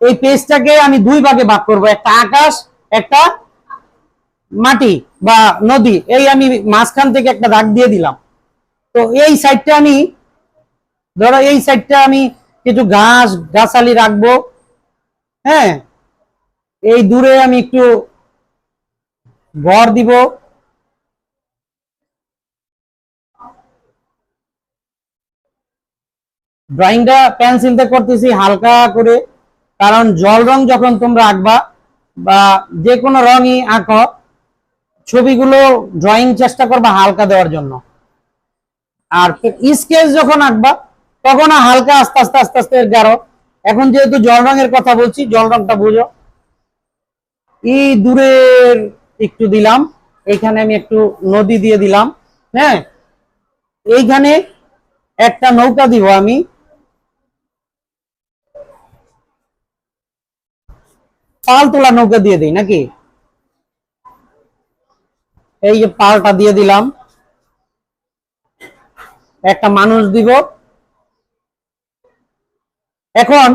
এই পেজটাকে আমি দুই ভাগে ভাগ করব, একটা আকাশ, একটা মাটি বা নদী। এই আমি মাঝখান থেকে একটা দাগ দিয়ে দিলাম। তো এই সাইডটা আমি, ধরো এই সাইডটা আমি কিছু ঘাস গাছালি রাখবো। হ্যাঁ, এই দূরে আমি একটু ঘর দিব। ড্রয়িংটা পেন্সিলতে করতেছি হালকা করে, কারণ জল রং যখন তোমরা আঁকবা বা যে কোনো রঙই আঁকো, ছবিগুলো ড্রয়িং চেষ্টা করবা হালকা দেওয়ার জন্য। আর স্কেচ যখন আঁকবা তখন হালকা আস্তে আস্তে আস্তে আস্তে গাঢ়। এখন যেহেতু জল রঙের কথা বলছি, জল রংটা বুঝো। এই দূরের একটু দিলাম, এইখানে আমি একটু নদী দিয়ে দিলাম। হ্যাঁ, এইখানে একটা নৌকা দিব আমি। পাল তোলা নৌকা দিয়ে দিই নাকি? এই যে পালটা দিয়ে দিলাম, একটা মানুষ দিব। এখন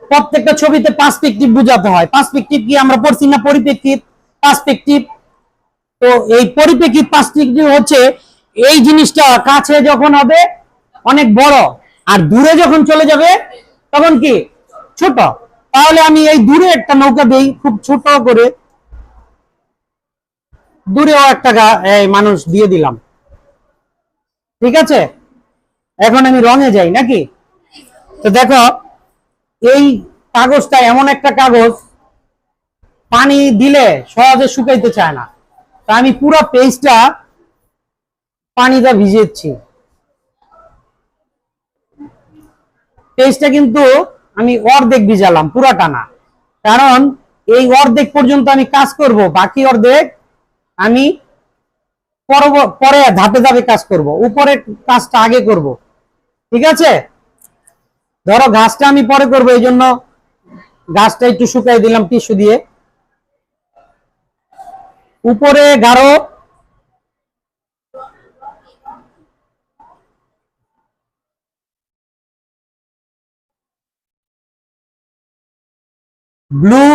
প্রত্যেকটা ছবিতে পার্সপেক্টিভ বোঝাতে হয়। পার্সপেক্টিভ কি আমরা পড়ছি না? পরিপ্রেক্ষিত, পার্সপেক্টিভ। তো এই পরিপ্রেক্ষিত পার্সপেক্টিভ হচ্ছে এই জিনিসটা কাছে যখন হবে অনেক বড়, আর দূরে যখন চলে যাবে তখন কি ছোট। তাহলে আমি এই দূরে একটা নৌকা দেই খুব ছোট করে, দূরেও একটা মানুষ দিয়ে দিলাম। ঠিক আছে, এখন আমি রঙে যাই নাকি? তো দেখো, এই কাগজটা এমন একটা কাগজ, পানি দিলে সহজে শুকাইতে চায় না। তা আমি পুরো পেজটা পানিতে ভিজেছি। পেজটা কিন্তু আমি অর্ধেক ভিজালাম, পুরাটা না। কারণ এই অর্ধেক পর্যন্ত আমি কাজ করব, বাকি অর্ধেক আমি পরে ধাপে ধাপে কাজ করব, উপরে কাজটা আগে করব। ঠিক আছে, ধরো গাছটা আমি পরে করব, এই জন্য গাছটা একটু শুকাই দিলাম টিস্যু দিয়ে। উপরে গাঢ়, ব্লু,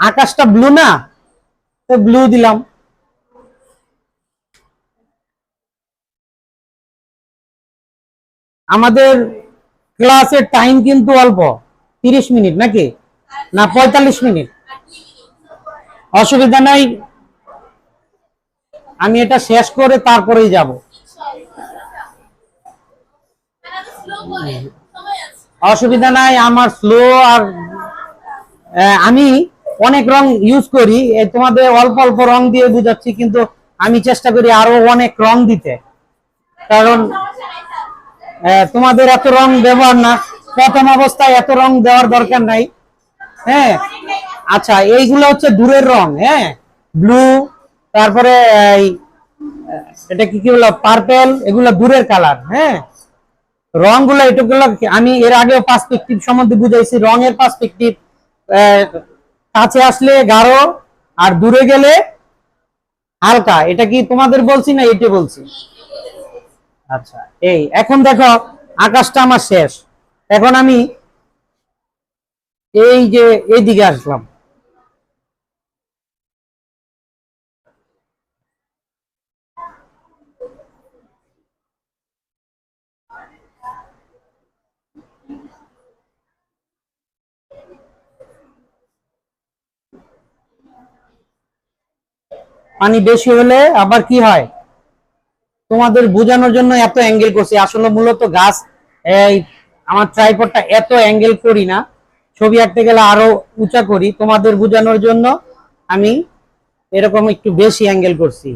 আকাশটা ব্লু না, তো ব্লু দিলাম। আমাদের ক্লাসের টাইম কিন্তু অল্প, 30 মিনিট নাকি না 45 মিনিট? অসুবিধা নাই, আমি এটা শেষ করে তারপরেই যাব। অসুবিধা নাই, আমার স্লো। আর আমি অনেক রং ইউজ করি, তোমাদের অল্প অল্প রং দিয়ে বুঝাচ্ছি, কিন্তু আমি চেষ্টা করি আরো অনেক রং দিতে। কারণ তোমাদের এত রং ব্যবহার না, প্রথম অবস্থায় এত রং দেওয়ার দরকার নাই। হ্যাঁ, আচ্ছা, এইগুলো হচ্ছে দূরের রং। হ্যাঁ, ব্লু, তারপরে এটা কি কি বলো, পার্পেল, এগুলো দূরের কালার। হ্যাঁ, রংগুলো এটুকুলো আমি এর আগেও পার্সপেক্টিভ সম্বন্ধে বুঝাইছি। রঙের পার্সপেক্টিভ, কাছে আসলে গাঢ় আর দূরে গেলে হালকা। এটা কি তোমাদের বলছি না এটা বলছি? আচ্ছা, এই এখন দেখো আকাশটা আমার শেষ। এখন আমি এই যে এইদিকে আসলাম। পানি বেশি হলে আবার কি হয়, তোমাদের বোঝানোর জন্য এত অ্যাঙ্গেল করছি। আসলে মূলত গাছ, এই আমার ট্রাইপডটা এত অ্যাঙ্গেল করি না, ছবি আঁকতে গেলে আরো উঁচা করি। তোমাদের বোঝানোর জন্য আমি এরকম একটু বেশি অ্যাঙ্গেল করছি।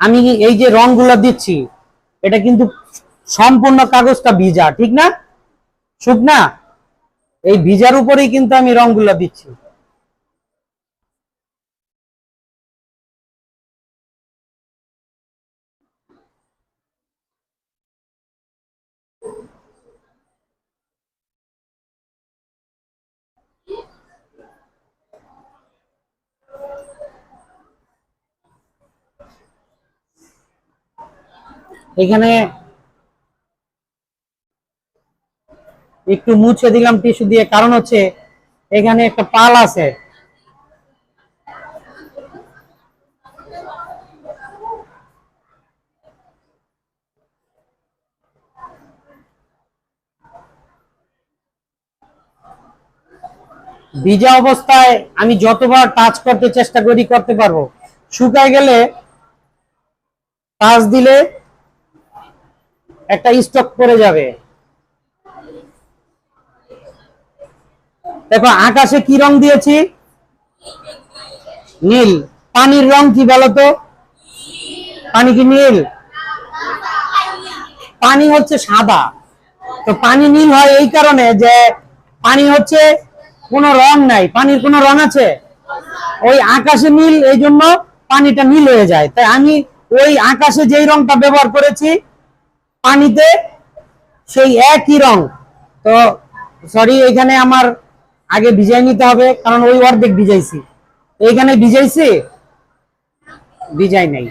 আমি এই যে রংগুলো দিচ্ছি, এটা কিন্তু সম্পূর্ণ কাগজটা ভিজা, ঠিক না? শুকনা, এই ভিজার উপরেই কিন্তু আমি রংগুলো দিচ্ছি। এখানে একটু মুছে দিলাম টিস্যু দিয়ে, কারণ হচ্ছে এখানে একটা পাল আছে। ভিজা অবস্থায় আমি যতবার টাচ করতে চেষ্টা করি করতে পারবো, শুকায় গেলে টাচ দিলে একটা স্টক পড়ে যাবে। দেখো আকাশে কি রং দিয়েছি? নীল। পানির রং কি বলতো? পানি কি নীল? পানি হচ্ছে সাদা। তো পানি নীল হয় এই কারণে যে পানি হচ্ছে কোনো রং নাই। পানির কোনো রং আছে? ওই আকাশে নীল, এই জন্য পানিটা নীল হয়ে যায়। তাই আমি ওই আকাশে যেই রংটা ব্যবহার করেছি পানিতে সেই একই রং। তো সরি, এখানে আমার আগে ভিজাই নিতে হবে, কারণ ওই অর্ধেক ভিজাইছি। এইখানে ভিজাইছি, ভিজাই নাই।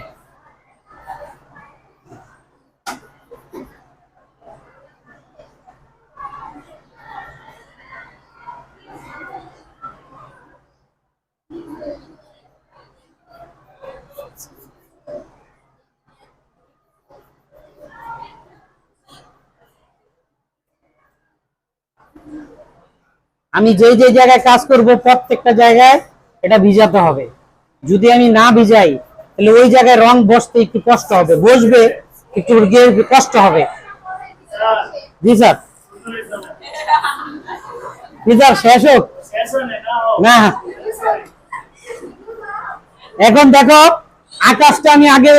আমি যেই যেই জায়গায় কাজ করব প্রত্যেকটা জায়গায় এটা ভিজাতে হবে। যদি আমি না ভিজাই তাহলে ওই জায়গায় রং বসতে একটু কষ্ট হবে, বসবে একটু কষ্ট হবে। জি স্যার। জি স্যার, শেষ হোক না। এখন দেখো আকাশটা আমি আগে,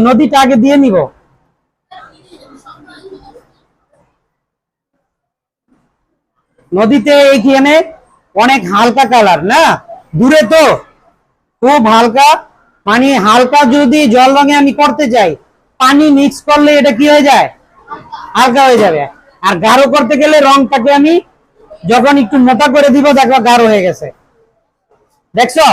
নদীটা আগে দিয়ে নিব। নদীতে এইখানে অনেক হালকা কালার না, দূরে তো খুব হালকা। মানে হালকা যদি জল রঙে আমি করতে চাই, পানি মিক্স করলে এটা কি হয়ে যায়? হালকা হয়ে যাবে। আর গাঢ় করতে গেলে রংটাকে আমি যখন একটু মোটা করে দিব, দেখো গাঢ় হয়ে গেছে। দেখছো?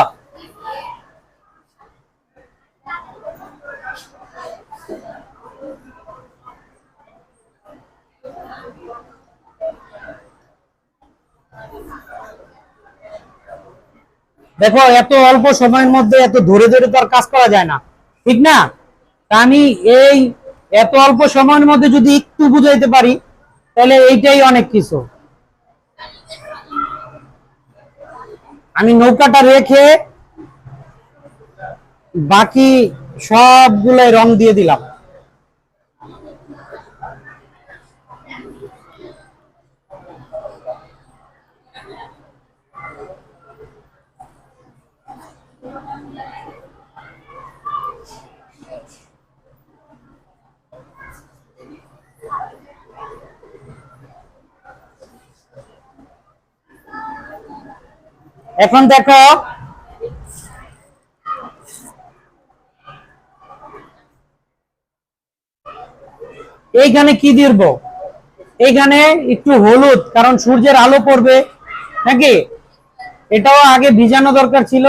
দেখো এত অল্প সময়ের মধ্যে এত ধরে ধরে তো আর কাজ করা যায় না, ঠিক না? তা আমি এই এত অল্প সময়ের মধ্যে যদি একটু বুঝাইতে পারি তাহলে এইটাই অনেক কিছু। আমি নৌকাটা রেখে বাকি সবগুলাই রং দিয়ে দিলাম। এখন দেখো এইখানে কি দিব? এইখানে একটু হলুদ, কারণ সূর্যের আলো পড়বে নাকি, এটাও আগে ভিজানো দরকার ছিল।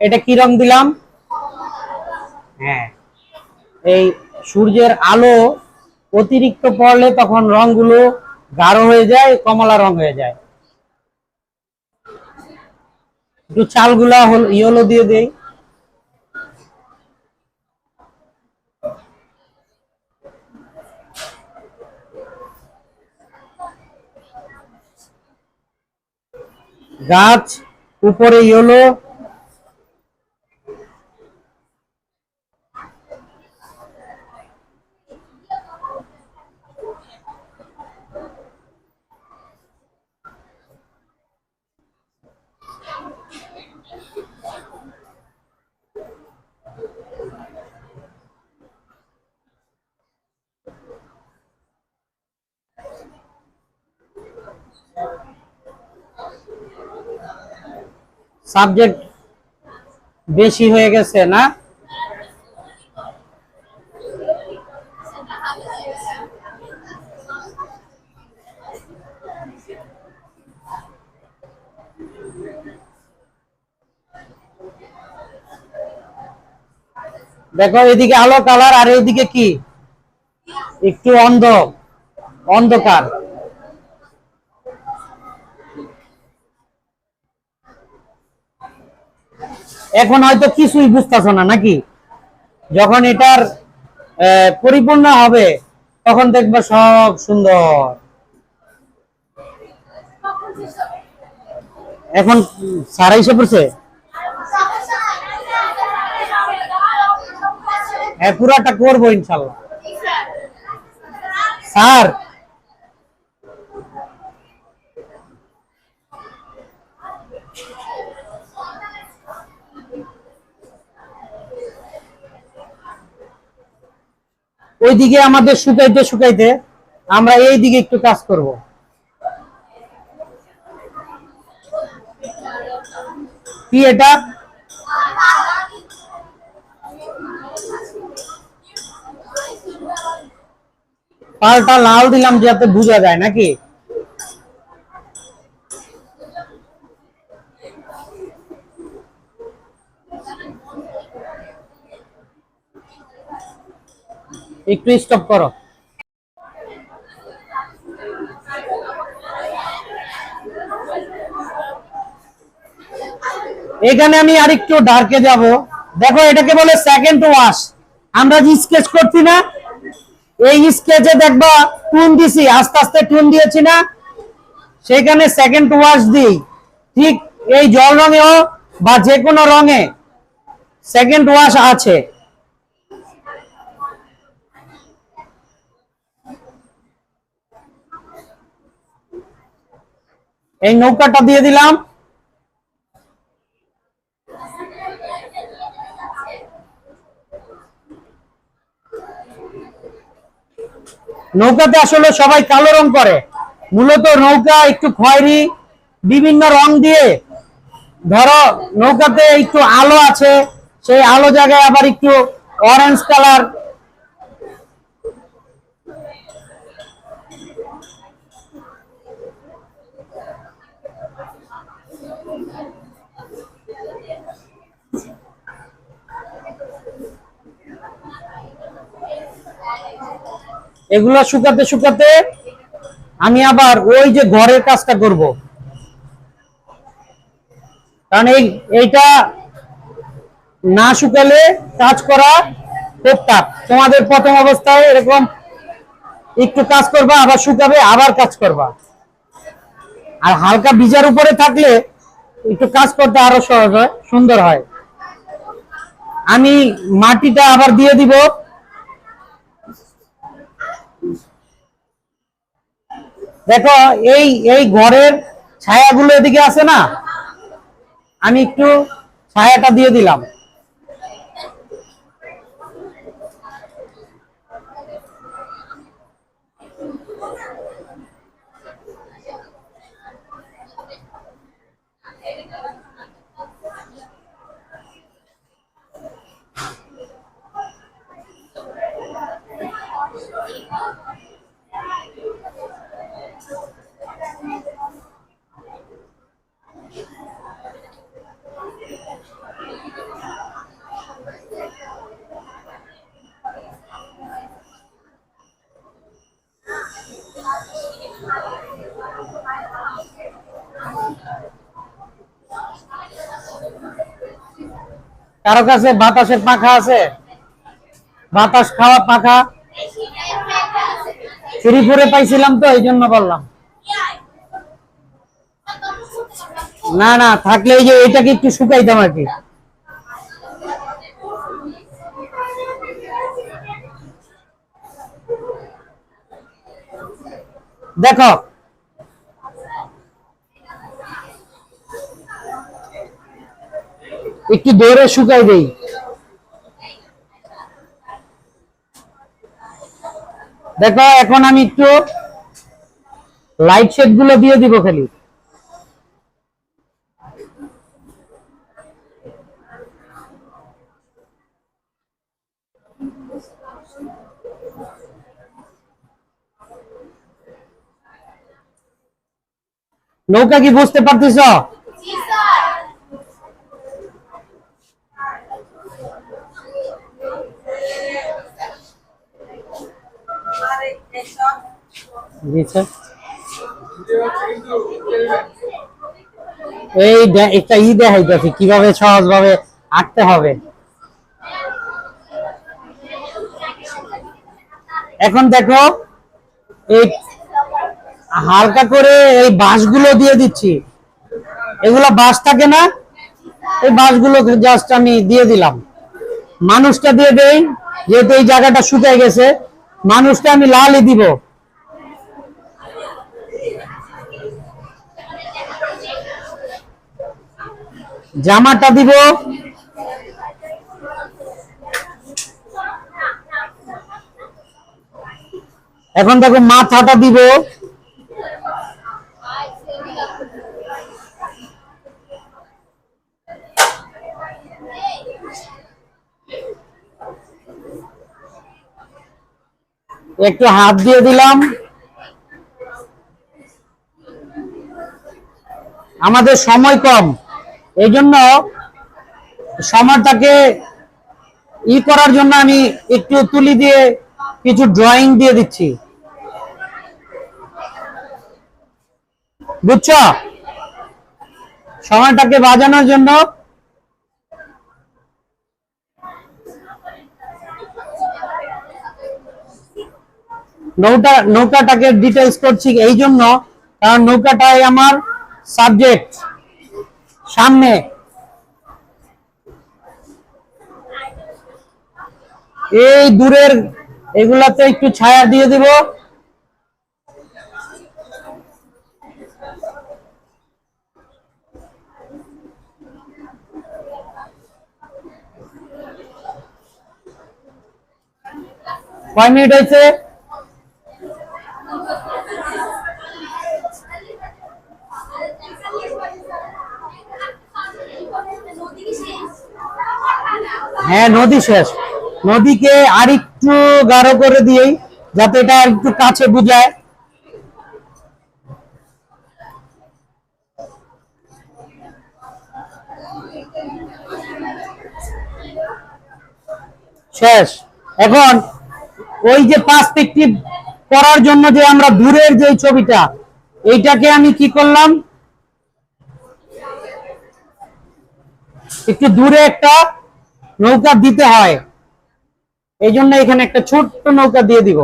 এটা কি রং দিলাম? হ্যাঁ, এই সূর্যের আলো অতিরিক্ত পড়লে তখন রংগুলো গাঢ় হয়ে যায়, কমলা রং হয়ে যায়। একটু চালগুলা ইয়েলো দিয়ে দেই। গাছ উপরে ইয়েলো। সাবজেক্ট বেশি হয়ে গেছে না? দেখো এদিকে আলো কালার আর এইদিকে কি একটু অন্ধকার। এখন হয়তো কিছুই বুঝতেছো না নাকি? যখন এটার পরিপূর্ণ হবে তখন দেখবে সব সুন্দর। এখন সারা এসে পড়ছে। হ্যাঁ পুরাটা করবো ইনশাল্লাহ স্যার। ওইদিকে আমাদের শুকাইতে শুকাইতে আমরা এই দিকে একটু কাজ করব। কি এটা? পাল্টা লাল দিলাম যাতে বোঝা যায় নাকি? একটু স্টপ করো। এখানে আমি আরেকটু ডার্কে যাব। দেখো এটাকে বলে সেকেন্ড ওয়াশ। আমরা যে স্কেচ করছি না, এই স্কেচে দেখবা টুন দিছি, আস্তে আস্তে টুন দিয়েছি না, সেখানে সেকেন্ড ওয়াশ দিই। ঠিক এই জল রঙেও বা যে কোনো রঙে সেকেন্ড ওয়াশ আছে। এই নৌকাটা দিয়ে দিলাম। নৌকাতে আসলে সবাই কালো রং করে, মূলত নৌকা একটু খয়েরি বিভিন্ন রং দিয়ে, ধরো নৌকাতে একটু আলো আছে, সেই আলো জায়গায় আবার একটু অরেঞ্জ কালার। এগুলো শুকাতে শুকাতে আমি আবার ওই যে ঘরের কাজটা করব, কারণ এইটা না শুকালে কাজ করা খুব টাফ। তোমাদের প্রথম অবস্থায় এরকম একটু কাজ করবা, আবার শুকাবে, আবার কাজ করবা। আর হালকা ভিজার উপরে থাকলে একটু কাজ করতে আরো সহজ হয়, সুন্দর হয়। আমি মাটিটা আবার দিয়ে দিব। দেখো এই এই ঘরের ছায়াগুলো এদিকে আছে না, আমি একটু ছায়াটা দিয়ে দিলাম। কারো কাছে বাতাসের পাখা আছে? বাতাস খাওয়া পাখা শ্রীপুরে পাইছিলাম তো, এই জন্য বললাম। না না থাকলে এই যে এটাকে একটু শুকাইতাম আর কি। দেখো একটু দৌড়ে শুকাই দেই। দেখো এখন আমি একটু লাইট শেড গুলো দিয়ে দিব খালি। নৌকা কি বুঝতে পারতেছ? এই একটা দেখাইতেছি কিভাবে সহজভাবে আঁকতে হবে। এখন দেখো এই হালকা করে এই বাঁশগুলো দিয়ে দিচ্ছি। এগুলো বাঁশ থাকে না, এই বাঁশগুলো জাস্ট আমি দিয়ে দিলাম। মানুষটা দিয়ে দেই, যেহেতু এই জায়গাটা শুকিয়ে গেছে। মানুষটা আমি লালই দিব। জামাটা দিব, এখন দেখো মাথাটা দিব, একটু হাত দিয়ে দিলাম। আমাদের সময় কম, এই জন্য সময়টাকে করার জন্য আমি একটু তুলি দিয়ে কিছু ড্রয়িং দিয়ে দিচ্ছি, বুঝছো? সময়টাকে বাজানোর জন্য নৌকাটাকে ডিটেলস করছি এই জন্য, কারণ নৌকাটাই আমার সাবজেক্ট সামনে। এই দূরের এগুলাতে একটু ছায়া দিয়ে দিব। কয় মিনিট হয়েছে? হ্যাঁ, নদী শেষ। নদীকে আরেকটু গাঢ় করে দিই যাতে এটা একটু কাছে বুঝায়। শেষ। এখন ওই যে পার্সপেক্টিভ করার জন্য যে আমরা দূরের যে ছবিটা, এইটাকে আমি কি করলাম, একটু দূরে একটা নৌকা দিতে হয়, এই জন্য এখানে একটা ছোট্ট নৌকা দিয়ে দিব।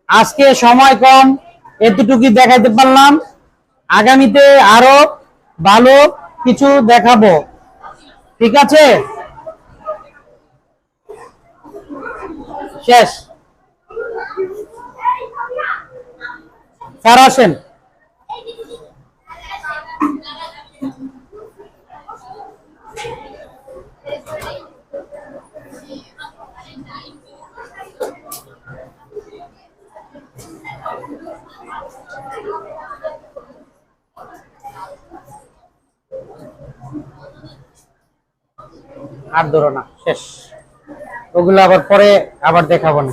আজকে সময় কম, এতটুকুই দেখাতে পারলাম। আগামীতে আরো ভালো কিছু দেখাবো, ঠিক আছে? শেষ। স্যার আসেন। আর ধরো না, শেষ। ওগুলো আবার পরে আবার দেখাবো না।